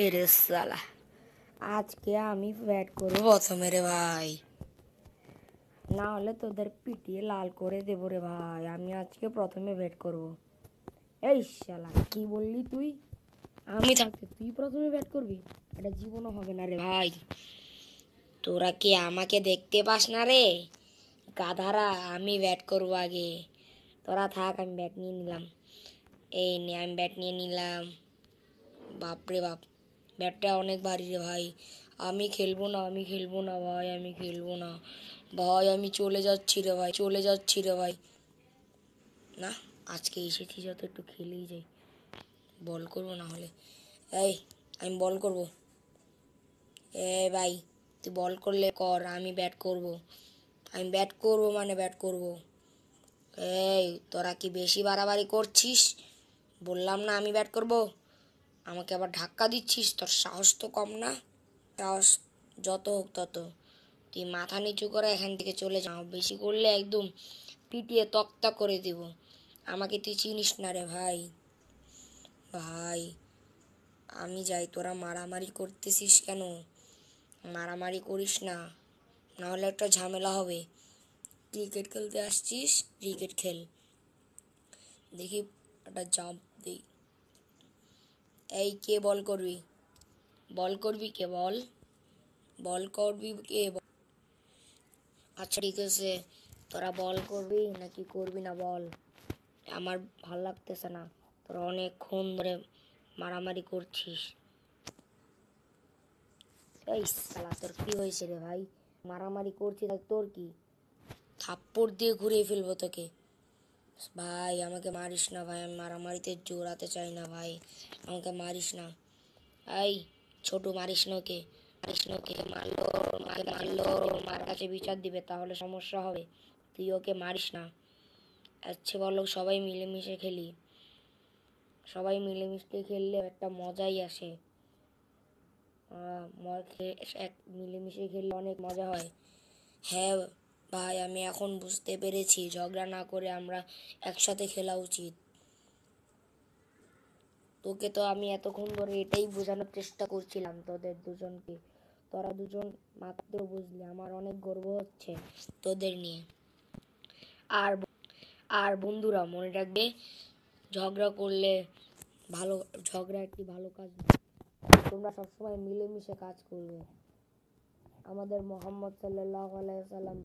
এরে সালা, আজকে আমি ব্যাট করবো প্রথমে রে ভাই, না হলে তোদের পিটিয়ে লাল করে দেবো রে ভাই। আমি আজকে প্রথমে ব্যাট করব। এই শালা, কি বললি তুই? আমি থাকতে তুই প্রথমে ব্যাট করবি? এটা জীবনও হবে না রে ভাই। তোরা কি আমাকে দেখতে পাস না রে গাধারা? আমি ব্যাট করবো আগে, তোরা থাক। আমি ব্যাট নিয়ে নিলাম। এই নে, আমি ব্যাট নিয়ে নিলাম। বাপরে বাপ, ব্যাটটা অনেক ভারী রে ভাই। আমি খেলবো না, আমি খেলবো না ভাই, আমি খেলবো না ভাই। আমি চলে যাচ্ছি রে ভাই, চলে যাচ্ছি রে ভাই। না, আজকে এসেছি যত একটু খেলেই যাই। বল করবো না হলে। এই, আমি বল করব। ভাই, তুই বল করলে কর, আমি ব্যাট করব। আমি ব্যাট করব মানে ব্যাট করব। এই, তোরা কি বেশি বাড়াবাড়ি করছিস? বললাম না আমি ব্যাট করব, আমাকে আবার ধাক্কা দিচ্ছিস। তোর সাহস তো কম না। সাহস যত হোক তত, তুই মাথা নিচু করে এখান থেকে চলে যাও। বেশি করলে একদম পিটিয়ে তক্তা করে দিব। আমাকে তুই চিনিস না রে ভাই। ভাই, আমি যাই। তোরা মারামারি করতেছিস কেন? মারামারি করিস না, নাহলে একটা ঝামেলা হবে। ক্রিকেট খেলতে আসছিস, ক্রিকেট খেল। দেখি একটা জাম্প দিই। এই, কে বল করবি? বল করবি কে? বল, বল করবি কে? আচ্ছা ঠিক আছে, তোরা বল করবি নাকি করবি না বল। আমার ভাল লাগতেছে না, তোরা অনেকক্ষণ ধরে মারামারি করছিস। এই শালা, তোর কি হয়েছে রে ভাই? মারামারি করছিস তোর কি? থাপ্পড় দিয়ে ঘুরিয়ে ফেলবো তোকে। ভাই, আমাকে মারিস না ভাই, আমি মারামারিতে জোড়াতে চাই না ভাই, আমাকে মারিস না। এই ছোট, মারিস না ওকে, মারিস না ওকে। মারলো, মাকে মারলো, মার কাছে বিচার দিবে, তাহলে সমস্যা হবে। তুই ওকে মারিস না। আচ্ছা বলো, সবাই মিলেমিশে খেলি। সবাই মিলেমিশে খেললে একটা মজাই আসে। মিলেমিশে খেললে অনেক মজা হয়। হ্যাঁ ভাই, আমি এখন বুঝতে পেরেছি, ঝগড়া না করে আমরা একসাথে খেলা উচিত। তোকে তো আমি এতক্ষণ ধরে এটাই বোঝানোর চেষ্টা করছিলাম তোদের দুজনকে। তোরা দুজন মাত্র বুঝলি, আমার অনেক গর্ব হচ্ছে তোদের নিয়ে। আর আর বন্ধুরা, মনে রাখবে, ঝগড়া করলে ভালো, ঝগড়া একটি ভালো কাজ না। তোমরা সবসময় মিলেমিশে কাজ করবে। আমাদের মোহাম্মদ সাল্লাল্লাহু আলাইহি সাল্লাম